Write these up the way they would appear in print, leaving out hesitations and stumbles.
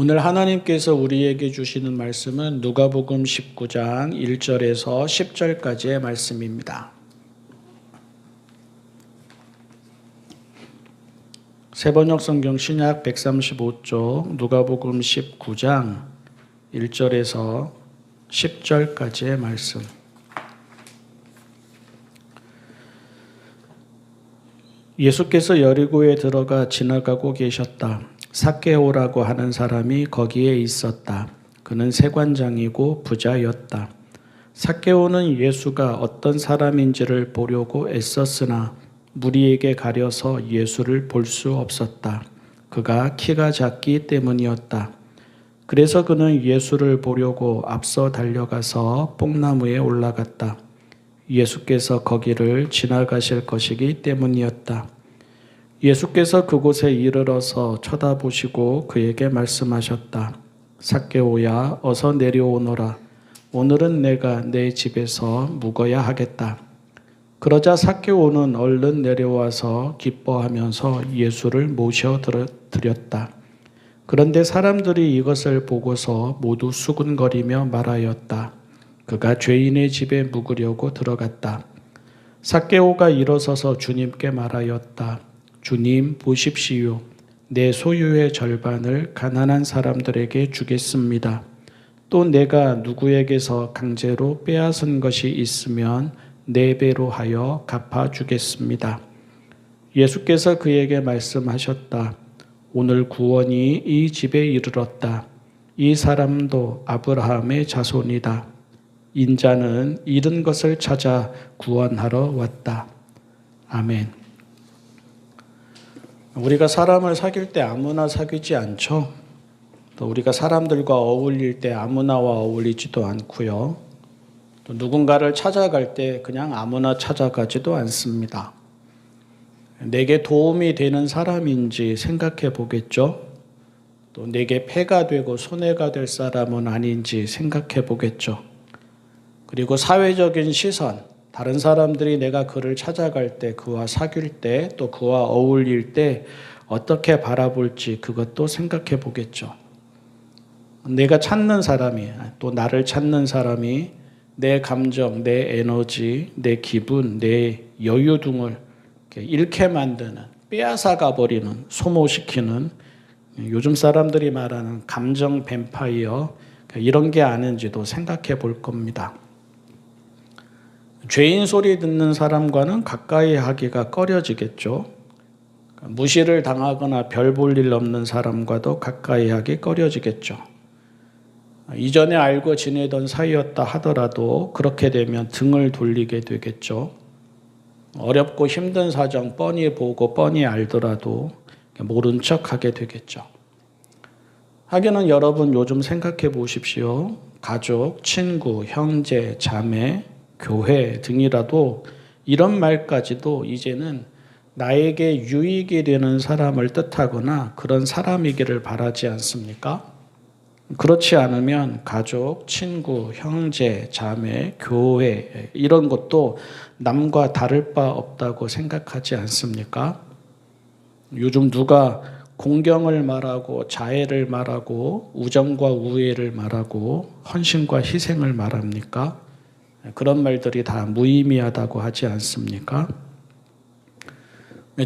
오늘 하나님께서 우리에게 주시는 말씀은 누가복음 19장 1절에서 10절까지의 말씀입니다. 새번역 성경 신약 135쪽 누가복음 19장 1절에서 10절까지의 말씀. 예수께서 여리고에 들어가 지나가고 계셨다. 삭개오라고 하는 사람이 거기에 있었다. 그는 세관장이고 부자였다. 삭개오는 예수가 어떤 사람인지를 보려고 애썼으나 무리에게 가려서 예수를 볼 수 없었다. 그가 키가 작기 때문이었다. 그래서 그는 예수를 보려고 앞서 달려가서 뽕나무에 올라갔다. 예수께서 거기를 지나가실 것이기 때문이었다. 예수께서 그곳에 이르러서 쳐다보시고 그에게 말씀하셨다. 삭개오야, 어서 내려오너라. 오늘은 내가 내 집에서 묵어야 하겠다. 그러자 삭개오는 얼른 내려와서 기뻐하면서 예수를 모셔드렸다. 그런데 사람들이 이것을 보고서 모두 수군거리며 말하였다. 그가 죄인의 집에 묵으려고 들어갔다. 삭개오가 일어서서 주님께 말하였다. 주님, 보십시오. 내 소유의 절반을 가난한 사람들에게 주겠습니다. 또 내가 누구에게서 강제로 빼앗은 것이 있으면 4배로 하여 갚아주겠습니다. 예수께서 그에게 말씀하셨다. 오늘 구원이 이 집에 이르렀다. 이 사람도 아브라함의 자손이다. 인자는 잃은 것을 찾아 구원하러 왔다. 아멘. 우리가 사람을 사귈 때 아무나 사귀지 않죠. 또 우리가 사람들과 어울릴 때 아무나와 어울리지도 않고요. 또 누군가를 찾아갈 때 그냥 아무나 찾아가지도 않습니다. 내게 도움이 되는 사람인지 생각해 보겠죠. 또 내게 폐가 되고 손해가 될 사람은 아닌지 생각해 보겠죠. 그리고 사회적인 시선, 다른 사람들이 내가 그를 찾아갈 때, 그와 사귈 때, 또 그와 어울릴 때 어떻게 바라볼지 그것도 생각해 보겠죠. 내가 찾는 사람이, 또 나를 찾는 사람이 내 감정, 내 에너지, 내 기분, 내 여유 등을 잃게 만드는, 빼앗아가 버리는, 소모시키는 요즘 사람들이 말하는 감정 뱀파이어, 이런 게 아닌지도 생각해 볼 겁니다. 죄인 소리 듣는 사람과는 가까이 하기가 꺼려지겠죠. 무시를 당하거나 별 볼 일 없는 사람과도 가까이 하기 꺼려지겠죠. 이전에 알고 지내던 사이였다 하더라도 그렇게 되면 등을 돌리게 되겠죠. 어렵고 힘든 사정 뻔히 보고 뻔히 알더라도 모른 척하게 되겠죠. 하기는 여러분 요즘 생각해 보십시오. 가족, 친구, 형제, 자매, 교회 등이라도 이런 말까지도 이제는 나에게 유익이 되는 사람을 뜻하거나 그런 사람이기를 바라지 않습니까? 그렇지 않으면 가족, 친구, 형제, 자매, 교회 이런 것도 남과 다를 바 없다고 생각하지 않습니까? 요즘 누가 공경을 말하고 자애를 말하고 우정과 우애를 말하고 헌신과 희생을 말합니까? 그런 말들이 다 무의미하다고 하지 않습니까?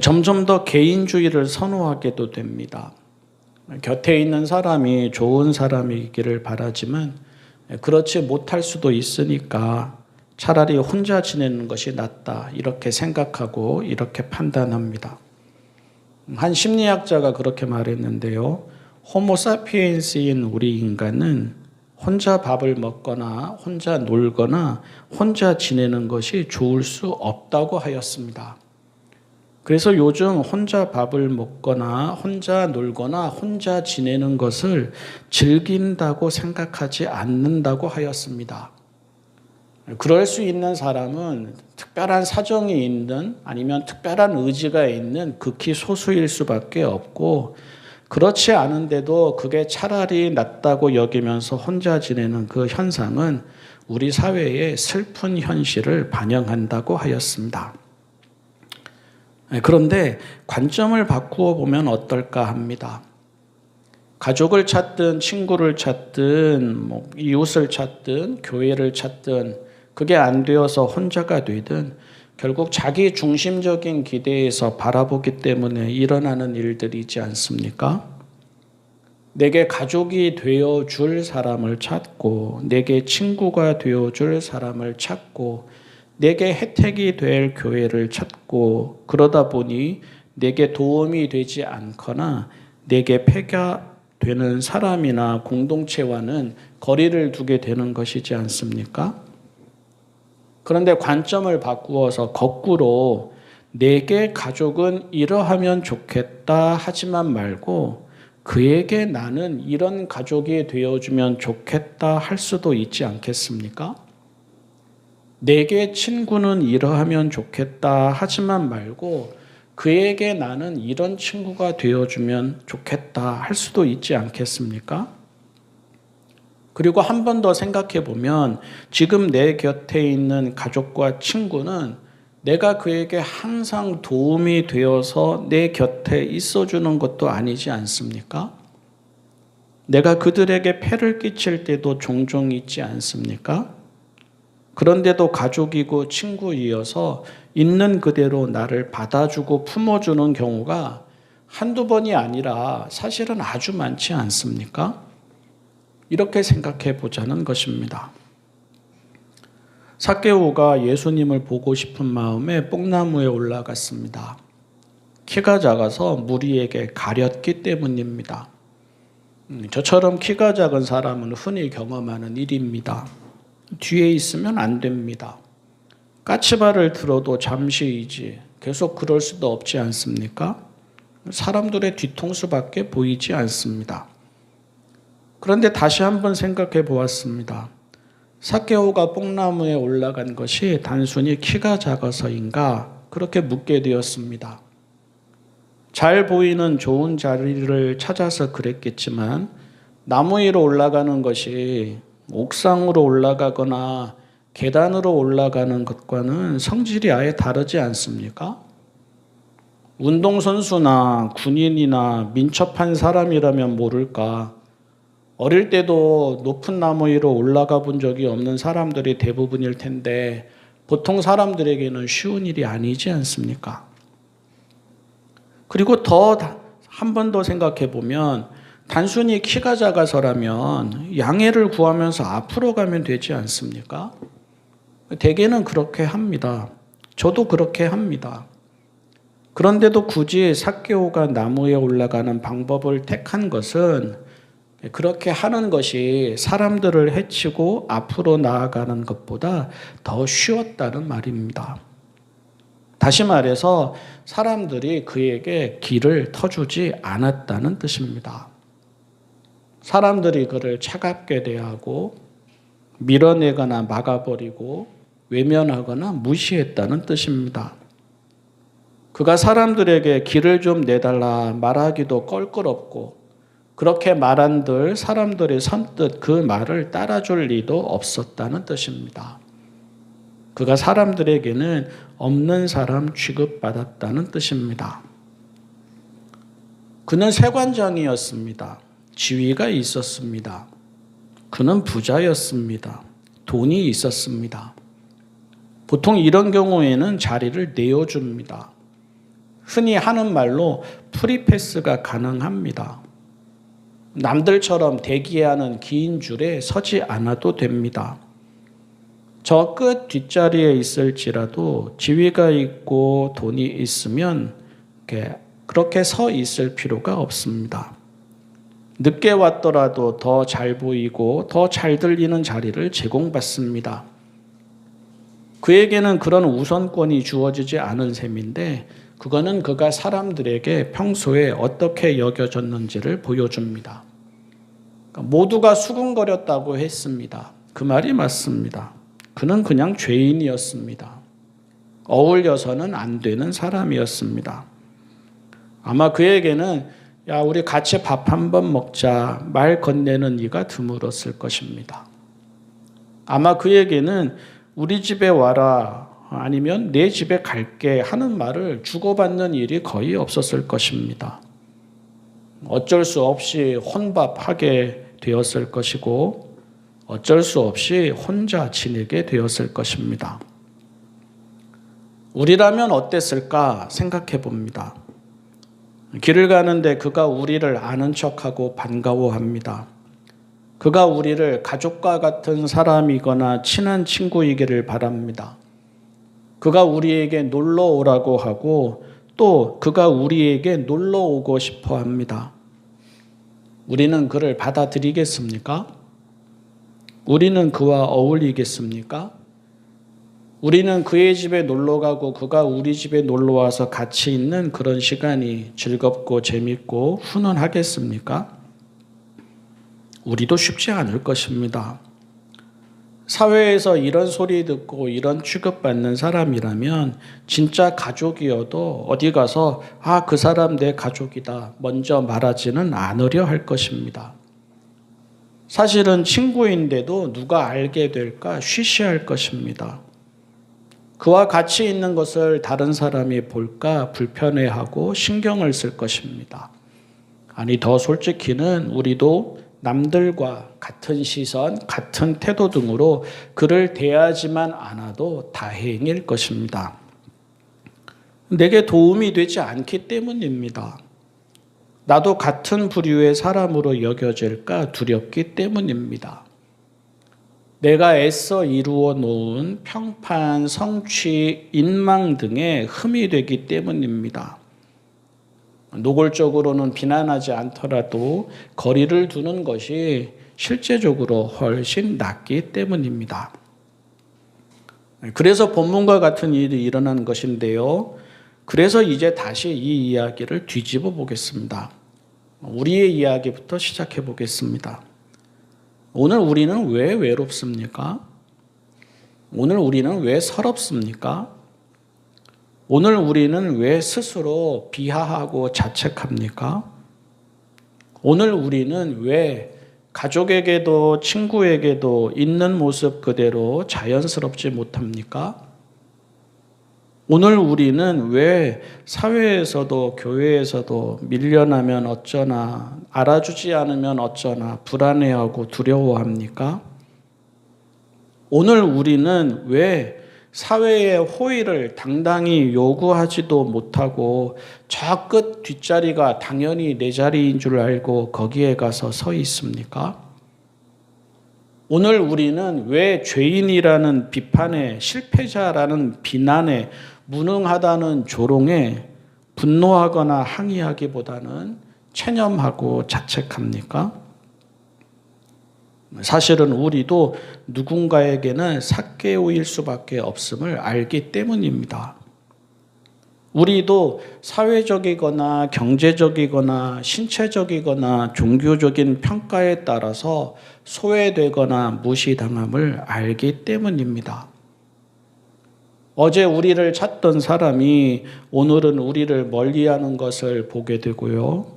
점점 더 개인주의를 선호하게도 됩니다. 곁에 있는 사람이 좋은 사람이기를 바라지만 그렇지 못할 수도 있으니까 차라리 혼자 지내는 것이 낫다 이렇게 생각하고 이렇게 판단합니다. 한 심리학자가 그렇게 말했는데요. 호모사피엔스인 우리 인간은 혼자 밥을 먹거나 혼자 놀거나 혼자 지내는 것이 좋을 수 없다고 하였습니다. 그래서 요즘 혼자 밥을 먹거나 혼자 놀거나 혼자 지내는 것을 즐긴다고 생각하지 않는다고 하였습니다. 그럴 수 있는 사람은 특별한 사정이 있는 아니면 특별한 의지가 있는 극히 소수일 수밖에 없고 그렇지 않은데도 그게 차라리 낫다고 여기면서 혼자 지내는 그 현상은 우리 사회의 슬픈 현실을 반영한다고 하였습니다. 그런데 관점을 바꾸어 보면 어떨까 합니다. 가족을 찾든 친구를 찾든 이웃을 찾든 교회를 찾든 그게 안 되어서 혼자가 되든 결국 자기 중심적인 기대에서 바라보기 때문에 일어나는 일들이지 않습니까? 내게 가족이 되어줄 사람을 찾고 내게 친구가 되어줄 사람을 찾고 내게 혜택이 될 교회를 찾고 그러다 보니 내게 도움이 되지 않거나 내게 폐가 되는 사람이나 공동체와는 거리를 두게 되는 것이지 않습니까? 그런데 관점을 바꾸어서 거꾸로 내게 가족은 이러하면 좋겠다 하지만 말고 그에게 나는 이런 가족이 되어주면 좋겠다 할 수도 있지 않겠습니까? 내게 친구는 이러하면 좋겠다 하지만 말고 그에게 나는 이런 친구가 되어주면 좋겠다 할 수도 있지 않겠습니까? 그리고 한 번 더 생각해 보면 지금 내 곁에 있는 가족과 친구는 내가 그에게 항상 도움이 되어서 내 곁에 있어주는 것도 아니지 않습니까? 내가 그들에게 폐를 끼칠 때도 종종 있지 않습니까? 그런데도 가족이고 친구이어서 있는 그대로 나를 받아주고 품어주는 경우가 한두 번이 아니라 사실은 아주 많지 않습니까? 이렇게 생각해 보자는 것입니다. 삭개오가 예수님을 보고 싶은 마음에 뽕나무에 올라갔습니다. 키가 작아서 무리에게 가렸기 때문입니다. 저처럼 키가 작은 사람은 흔히 경험하는 일입니다. 뒤에 있으면 안 됩니다. 까치발을 들어도 잠시이지 계속 그럴 수도 없지 않습니까? 사람들의 뒤통수밖에 보이지 않습니다. 그런데 다시 한번 생각해 보았습니다. 삭개오가 뽕나무에 올라간 것이 단순히 키가 작아서인가 그렇게 묻게 되었습니다. 잘 보이는 좋은 자리를 찾아서 그랬겠지만 나무 위로 올라가는 것이 옥상으로 올라가거나 계단으로 올라가는 것과는 성질이 아예 다르지 않습니까? 운동선수나 군인이나 민첩한 사람이라면 모를까. 어릴 때도 높은 나무 위로 올라가 본 적이 없는 사람들이 대부분일 텐데 보통 사람들에게는 쉬운 일이 아니지 않습니까? 그리고 더 한 번 더 생각해 보면 단순히 키가 작아서라면 양해를 구하면서 앞으로 가면 되지 않습니까? 대개는 그렇게 합니다. 저도 그렇게 합니다. 그런데도 굳이 삭개오가 나무에 올라가는 방법을 택한 것은 그렇게 하는 것이 사람들을 해치고 앞으로 나아가는 것보다 더 쉬웠다는 말입니다. 다시 말해서 사람들이 그에게 길을 터주지 않았다는 뜻입니다. 사람들이 그를 차갑게 대하고 밀어내거나 막아버리고 외면하거나 무시했다는 뜻입니다. 그가 사람들에게 길을 좀 내달라 말하기도 껄끄럽고 그렇게 말한들 사람들이 선뜻 그 말을 따라줄 리도 없었다는 뜻입니다. 그가 사람들에게는 없는 사람 취급받았다는 뜻입니다. 그는 세관장이었습니다. 지위가 있었습니다. 그는 부자였습니다. 돈이 있었습니다. 보통 이런 경우에는 자리를 내어줍니다. 흔히 하는 말로 프리패스가 가능합니다. 남들처럼 대기하는 긴 줄에 서지 않아도 됩니다. 저 끝 뒷자리에 있을지라도 지위가 있고 돈이 있으면 그렇게 서 있을 필요가 없습니다. 늦게 왔더라도 더 잘 보이고 더 잘 들리는 자리를 제공받습니다. 그에게는 그런 우선권이 주어지지 않은 셈인데 그거는 그가 사람들에게 평소에 어떻게 여겨졌는지를 보여줍니다. 모두가 수군거렸다고 했습니다. 그 말이 맞습니다. 그는 그냥 죄인이었습니다. 어울려서는 안 되는 사람이었습니다. 아마 그에게는 야, 우리 같이 밥 한번 먹자 말 건네는 이가 드물었을 것입니다. 아마 그에게는 우리 집에 와라 아니면 내 집에 갈게 하는 말을 주고받는 일이 거의 없었을 것입니다. 어쩔 수 없이 혼밥하게 되었을 것이고 어쩔 수 없이 혼자 지내게 되었을 것입니다. 우리라면 어땠을까 생각해 봅니다. 길을 가는데 그가 우리를 아는 척하고 반가워합니다. 그가 우리를 가족과 같은 사람이거나 친한 친구이기를 바랍니다. 그가 우리에게 놀러 오라고 하고 또 그가 우리에게 놀러 오고 싶어 합니다. 우리는 그를 받아들이겠습니까? 우리는 그와 어울리겠습니까? 우리는 그의 집에 놀러 가고 그가 우리 집에 놀러 와서 같이 있는 그런 시간이 즐겁고 재밌고 훈훈하겠습니까? 우리도 쉽지 않을 것입니다. 사회에서 이런 소리 듣고 이런 취급받는 사람이라면 진짜 가족이어도 어디 가서 그 사람 내 가족이다 먼저 말하지는 않으려 할 것입니다. 사실은 친구인데도 누가 알게 될까 쉬쉬할 것입니다. 그와 같이 있는 것을 다른 사람이 볼까 불편해하고 신경을 쓸 것입니다. 아니, 더 솔직히는 우리도 남들과 같은 시선, 같은 태도 등으로 그를 대하지만 않아도 다행일 것입니다. 내게 도움이 되지 않기 때문입니다. 나도 같은 부류의 사람으로 여겨질까 두렵기 때문입니다. 내가 애써 이루어 놓은 평판, 성취, 인망 등에 흠이 되기 때문입니다. 노골적으로는 비난하지 않더라도 거리를 두는 것이 실제적으로 훨씬 낫기 때문입니다. 그래서 본문과 같은 일이 일어난 것인데요. 그래서 이제 다시 이 이야기를 뒤집어 보겠습니다. 우리의 이야기부터 시작해 보겠습니다. 오늘 우리는 왜 외롭습니까? 오늘 우리는 왜 서럽습니까? 오늘 우리는 왜 스스로 비하하고 자책합니까? 오늘 우리는 왜 가족에게도 친구에게도 있는 모습 그대로 자연스럽지 못합니까? 오늘 우리는 왜 사회에서도 교회에서도 밀려나면 어쩌나, 알아주지 않으면 어쩌나 불안해하고 두려워합니까? 오늘 우리는 왜 사회의 호의를 당당히 요구하지도 못하고 저 끝 뒷자리가 당연히 내 자리인 줄 알고 거기에 가서 서 있습니까? 오늘 우리는 왜 죄인이라는 비판에, 실패자라는 비난에, 무능하다는 조롱에 분노하거나 항의하기보다는 체념하고 자책합니까? 사실은 우리도 누군가에게는 삭개오일 수밖에 없음을 알기 때문입니다. 우리도 사회적이거나 경제적이거나 신체적이거나 종교적인 평가에 따라서 소외되거나 무시당함을 알기 때문입니다. 어제 우리를 찾던 사람이 오늘은 우리를 멀리하는 것을 보게 되고요.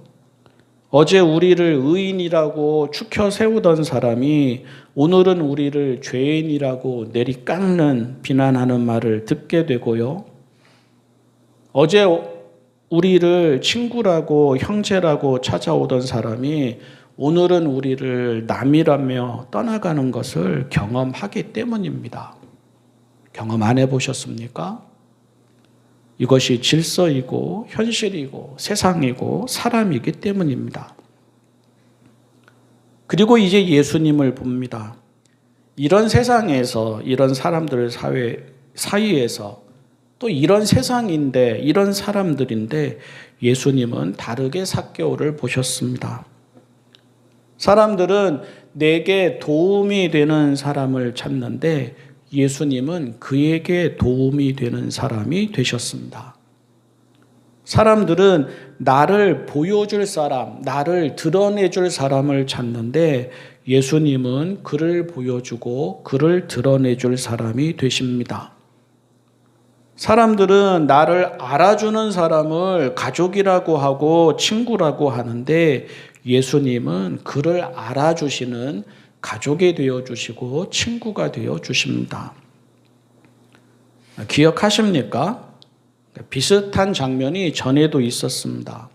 어제 우리를 의인이라고 추켜 세우던 사람이 오늘은 우리를 죄인이라고 내리깎는 비난하는 말을 듣게 되고요. 어제 우리를 친구라고 형제라고 찾아오던 사람이 오늘은 우리를 남이라며 떠나가는 것을 경험하기 때문입니다. 경험 안 해보셨습니까? 이것이 질서이고 현실이고 세상이고 사람이기 때문입니다. 그리고 이제 예수님을 봅니다. 이런 세상에서 이런 사람들 사이에서 또 이런 세상인데 이런 사람들인데 예수님은 다르게 삭개오를 보셨습니다. 사람들은 내게 도움이 되는 사람을 찾는데 예수님은 그에게 도움이 되는 사람이 되셨습니다. 사람들은 나를 보여줄 사람, 나를 드러내줄 사람을 찾는데 예수님은 그를 보여주고 그를 드러내줄 사람이 되십니다. 사람들은 나를 알아주는 사람을 가족이라고 하고 친구라고 하는데 예수님은 그를 알아주시는 가족이 되어주시고 친구가 되어주십니다. 기억하십니까? 비슷한 장면이 전에도 있었습니다.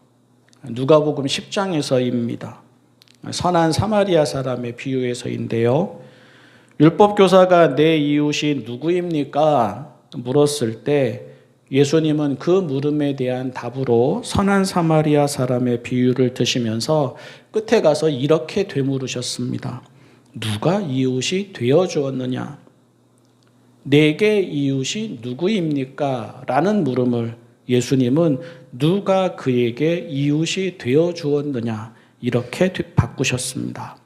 누가복음 10장에서입니다. 선한 사마리아 사람의 비유에서인데요. 율법교사가 내 이웃이 누구입니까? 물었을 때 예수님은 그 물음에 대한 답으로 선한 사마리아 사람의 비유를 드시면서 끝에 가서 이렇게 되물으셨습니다. 누가 이웃이 되어 주었느냐? 내게 이웃이 누구입니까? 라는 물음을 예수님은 누가 그에게 이웃이 되어 주었느냐? 이렇게 바꾸셨습니다.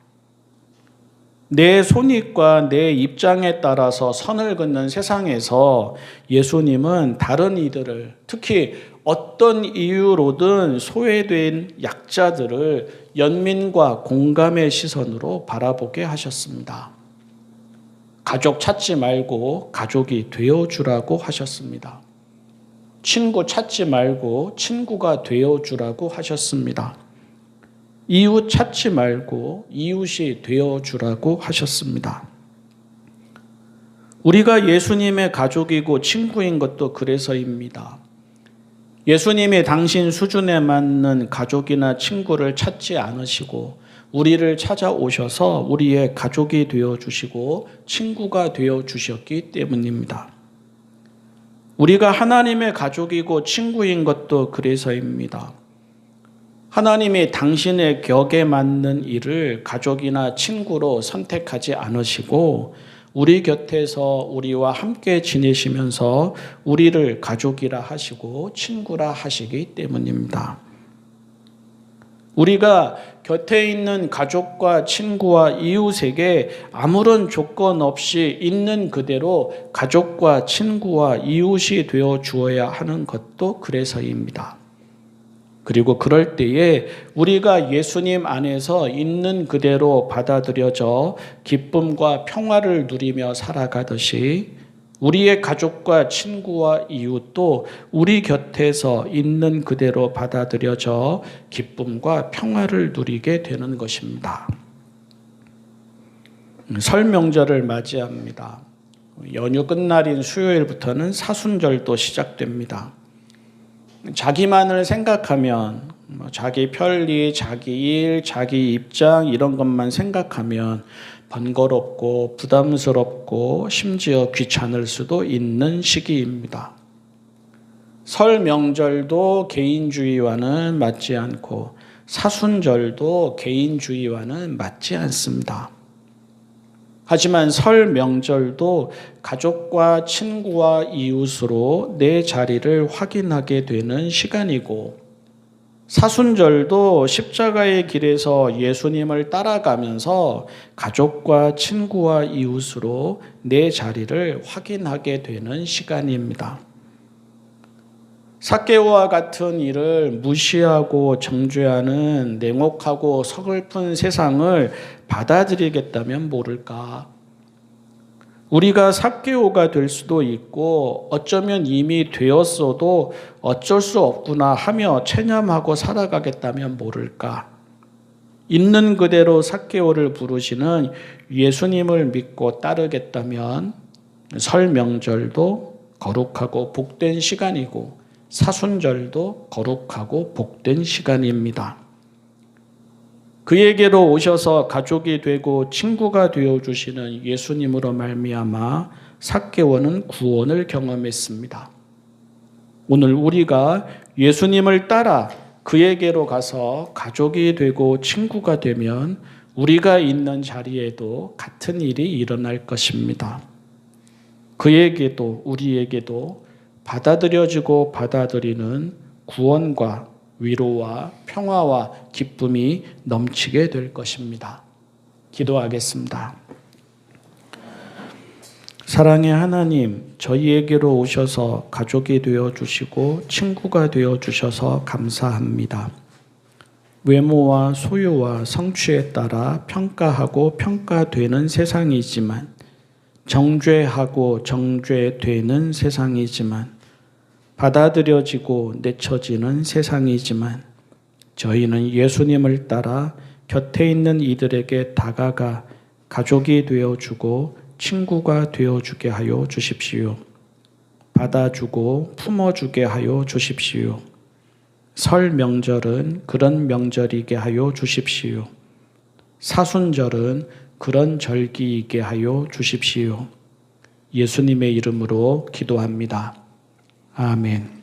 내 손익과 내 입장에 따라서 선을 긋는 세상에서 예수님은 다른 이들을, 특히 어떤 이유로든 소외된 약자들을 연민과 공감의 시선으로 바라보게 하셨습니다. 가족 찾지 말고 가족이 되어주라고 하셨습니다. 친구 찾지 말고 친구가 되어주라고 하셨습니다. 이웃 찾지 말고 이웃이 되어주라고 하셨습니다. 우리가 예수님의 가족이고 친구인 것도 그래서입니다. 예수님이 당신 수준에 맞는 가족이나 친구를 찾지 않으시고 우리를 찾아오셔서 우리의 가족이 되어주시고 친구가 되어주셨기 때문입니다. 우리가 하나님의 가족이고 친구인 것도 그래서입니다. 하나님이 당신의 격에 맞는 일을 가족이나 친구로 선택하지 않으시고 우리 곁에서 우리와 함께 지내시면서 우리를 가족이라 하시고 친구라 하시기 때문입니다. 우리가 곁에 있는 가족과 친구와 이웃에게 아무런 조건 없이 있는 그대로 가족과 친구와 이웃이 되어 주어야 하는 것도 그래서입니다. 그리고 그럴 때에 우리가 예수님 안에서 있는 그대로 받아들여져 기쁨과 평화를 누리며 살아가듯이 우리의 가족과 친구와 이웃도 우리 곁에서 있는 그대로 받아들여져 기쁨과 평화를 누리게 되는 것입니다. 설 명절을 맞이합니다. 연휴 끝날인 수요일부터는 사순절도 시작됩니다. 자기만을 생각하면 자기 편리, 자기 일, 자기 입장 이런 것만 생각하면 번거롭고 부담스럽고 심지어 귀찮을 수도 있는 시기입니다. 설 명절도 개인주의와는 맞지 않고 사순절도 개인주의와는 맞지 않습니다. 하지만 설 명절도 가족과 친구와 이웃으로 내 자리를 확인하게 되는 시간이고 사순절도 십자가의 길에서 예수님을 따라가면서 가족과 친구와 이웃으로 내 자리를 확인하게 되는 시간입니다. 삭개오와 같은 일을 무시하고 정죄하는 냉혹하고 서글픈 세상을 받아들이겠다면 모를까. 우리가 삭개오가 될 수도 있고 어쩌면 이미 되었어도 어쩔 수 없구나 하며 체념하고 살아가겠다면 모를까. 있는 그대로 삭개오를 부르시는 예수님을 믿고 따르겠다면 설 명절도 거룩하고 복된 시간이고 사순절도 거룩하고 복된 시간입니다. 그에게로 오셔서 가족이 되고 친구가 되어주시는 예수님으로 말미암아 삭개오는 구원을 경험했습니다. 오늘 우리가 예수님을 따라 그에게로 가서 가족이 되고 친구가 되면 우리가 있는 자리에도 같은 일이 일어날 것입니다. 그에게도 우리에게도 받아들여지고 받아들이는 구원과 위로와 평화와 기쁨이 넘치게 될 것입니다. 기도하겠습니다. 사랑의 하나님, 저희에게로 오셔서 가족이 되어주시고 친구가 되어주셔서 감사합니다. 외모와 소유와 성취에 따라 평가하고 평가되는 세상이지만 정죄하고 정죄되는 세상이지만 받아들여지고 내쳐지는 세상이지만 저희는 예수님을 따라 곁에 있는 이들에게 다가가 가족이 되어주고 친구가 되어주게 하여 주십시오. 받아주고 품어주게 하여 주십시오. 설 명절은 그런 명절이게 하여 주십시오. 사순절은 그런 절기이게 하여 주십시오. 예수님의 이름으로 기도합니다. 아멘.